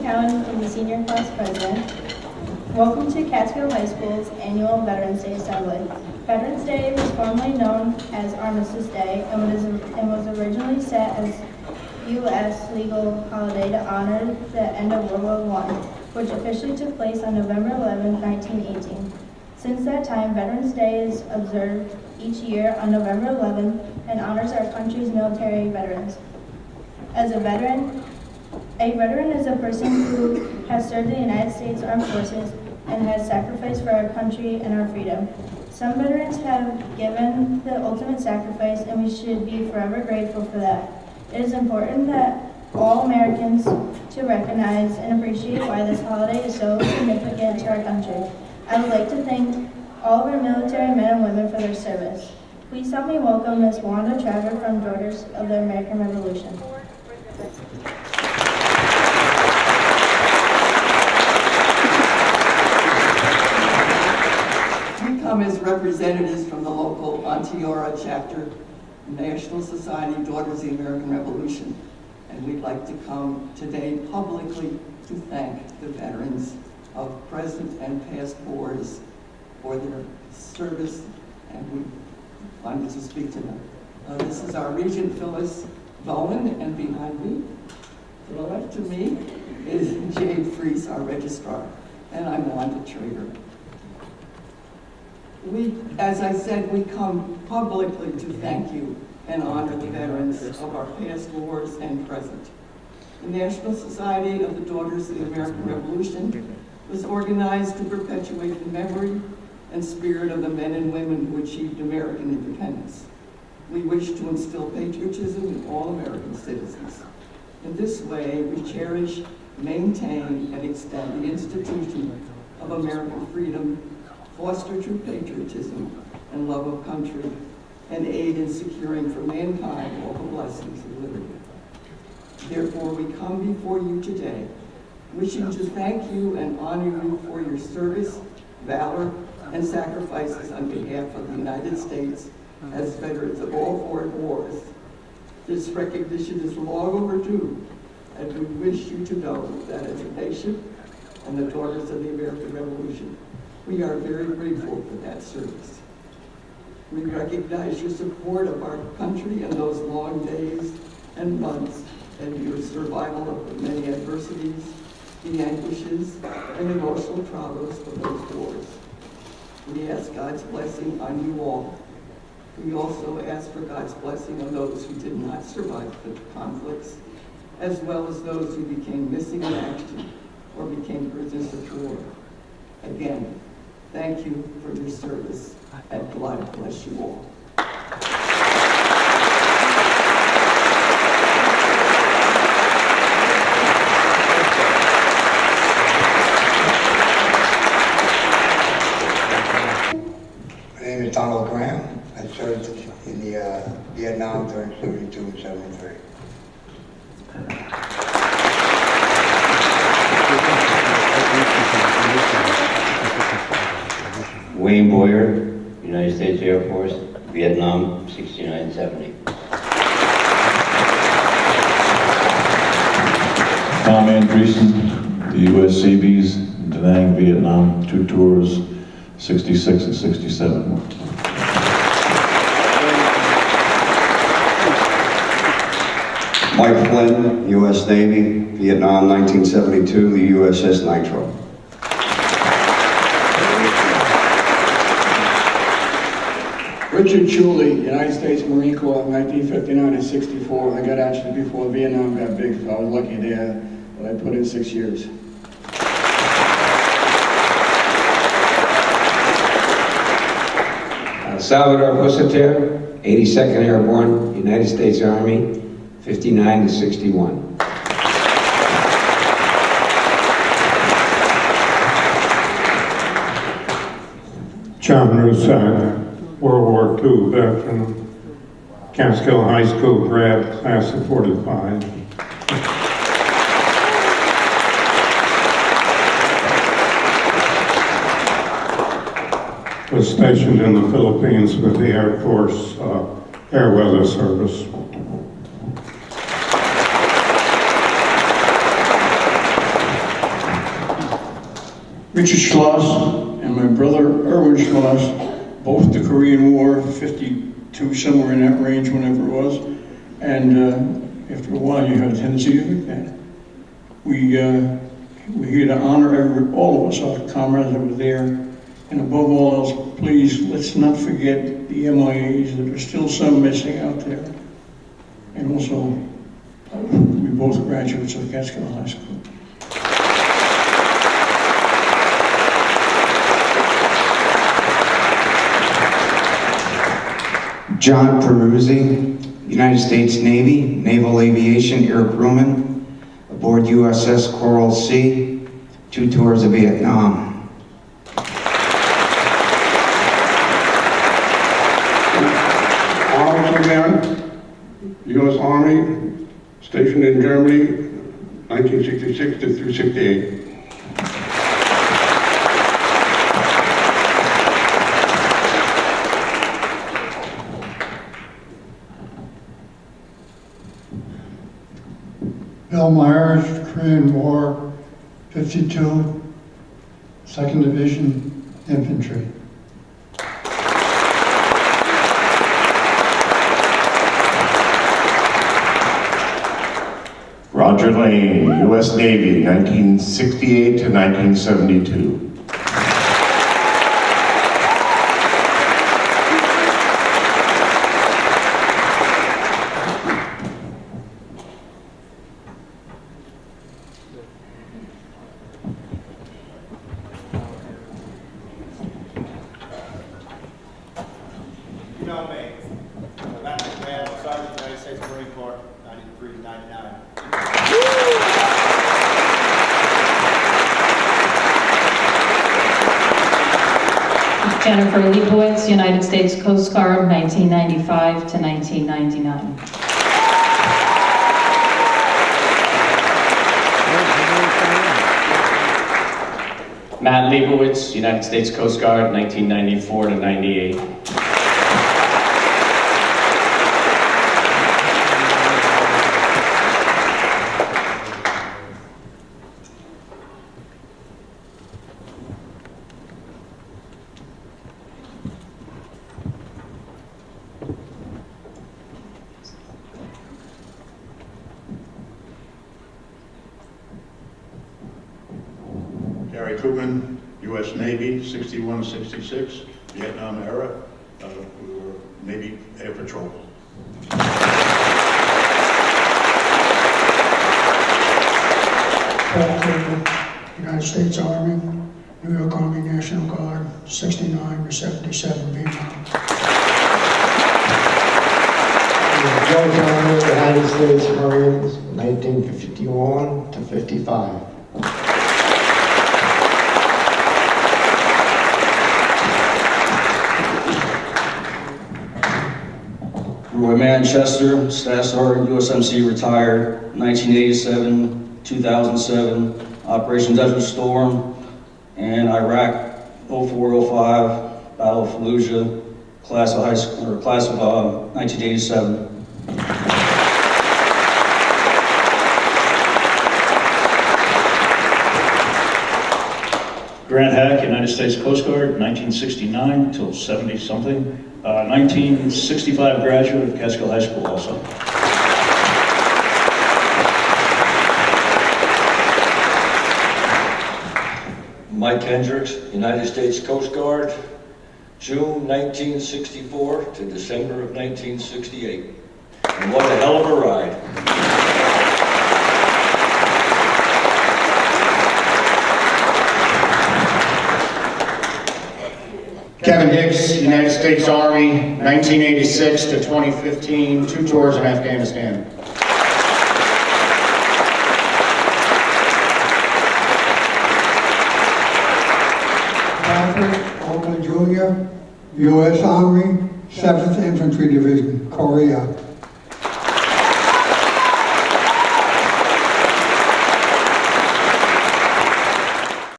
Cowan is the senior class president. Welcome to Catskill High School's annual Veterans Day Assembly. Veterans Day was formerly known as Armistice Day and was originally set as U.S. legal holiday to honor the end of World War I, which officially took place on November 11, 1918. Since that time, Veterans Day is observed each year on November 11th and honors our country's military veterans. As a veteran is a person who has served in the United States Armed Forces and has sacrificed for our country and our freedom. Some veterans have given the ultimate sacrifice, and we should be forever grateful for that. It is important that all Americans to recognize and appreciate why this holiday is so significant to our country. I would like to thank all of our military men and women for their service. Please help me welcome Ms. Wanda Traver from Daughters of the American Revolution. We come as representatives from the local Onteora chapter, National Society Daughters of the American Revolution, and we'd like to come today publicly to thank the veterans of present and past wars for their service, and we wanted to speak to them. This is our Regent Phyllis Bowen, and behind me, to the left of me, is Jade Fries, our registrar, and I'm Wanda Traver. As I said, we come publicly to thank you and honor the veterans of our past wars and present. The National Society of the Daughters of the American Revolution was organized to perpetuate the memory and spirit of the men and women who achieved American independence. We wish to instill patriotism in all American citizens. In this way, we cherish, maintain, and extend the institution of American freedom, foster true patriotism and love of country, and aid in securing for mankind all the blessings of liberty. Therefore, we come before you today, wishing to thank you and honor you for your service, valor, and sacrifices on behalf of the United States as veterans of all foreign wars. This recognition is long overdue, and we wish you to know that as a nation and the Daughters of the American Revolution, we are very grateful for that service. We recognize your support of our country in those long days and months, and your survival of the many adversities, the anguishes, and emotional traumas of those wars. We ask God's blessing on you all. We also ask for God's blessing on those who did not survive the conflicts, as well as those who became missing in action or became prisoners of war. Again, thank you for your service, and God bless you all. My name is Donald Graham. I served in the Vietnam during 72 and 73. Wayne Boyer, United States Air Force, Vietnam, 69-70. Tom Andreessen, the U.S. Seabees, in Da Nang, Vietnam, 2 tours, 66 and 67. Mike Flynn, U.S. Navy, Vietnam, 1972, the USS Nitro. Richard Chuley, United States Marine Corps, 1959 and 64. I got actually before Vietnam got big, so I was lucky there, but I put in 6 years. Salvador Pusatero, 82nd Airborne, United States Army, 59 to 61. John Rusak, World War II veteran, Catskill High School grad, class of 45. Was stationed in the Philippines with the Air Force Air Weather Service. Richard Schloss and my brother Erwin Schloss, both the Korean War, 52, somewhere in that range, whenever it was. And after a while, you have a tendency to think that. We're here to honor all of us, our comrades that were there. And above all else, please, let's not forget the MIAs. There are still some missing out there. And also, we both graduates of Catskill High School. John Peruzzi, United States Navy, Naval Aviation Air Crewman, aboard USS Coral Sea, 2 tours of Vietnam. Arnold again, U.S. Army, stationed in Germany, 1966 through 68. Bill Myers, Korean War, 52, 2nd Division Infantry. Roger Lane, U.S. Navy, 1968 to 1972. You know me. Lieutenant Command, Sergeant, United States Marine Corps, 93 to 99. Jennifer Leibowitz, United States Coast Guard, 1995 to 1999. Matt Leibowitz, United States Coast Guard, 1994 to 98. Gary Koopman, U.S. Navy, 61 to 66, Vietnam era. We were Navy Air Patrol. Paul Cooper, United States Army, New York Army National Guard, 69 to 77, Vietnam. Joe Turner, United States Marines, 1951 to 55. Roy Manchester, Staff Sergeant, USMC, retired, 1987, 2007, Operation Desert Storm, and Iraq, 04-05, Battle of Fallujah, class of 1987. Grant Hack, United States Coast Guard, 1969 till 70-something. 1965 graduate of Catskill High School also. Mike Hendricks, United States Coast Guard, June 1964 to December of 1968. And what a hell of a ride. Kevin Hicks, United States Army, 1986 to 2015, 2 tours in Afghanistan. Patrick Oka Jr., U.S. Army, 7th Infantry Division, Korea.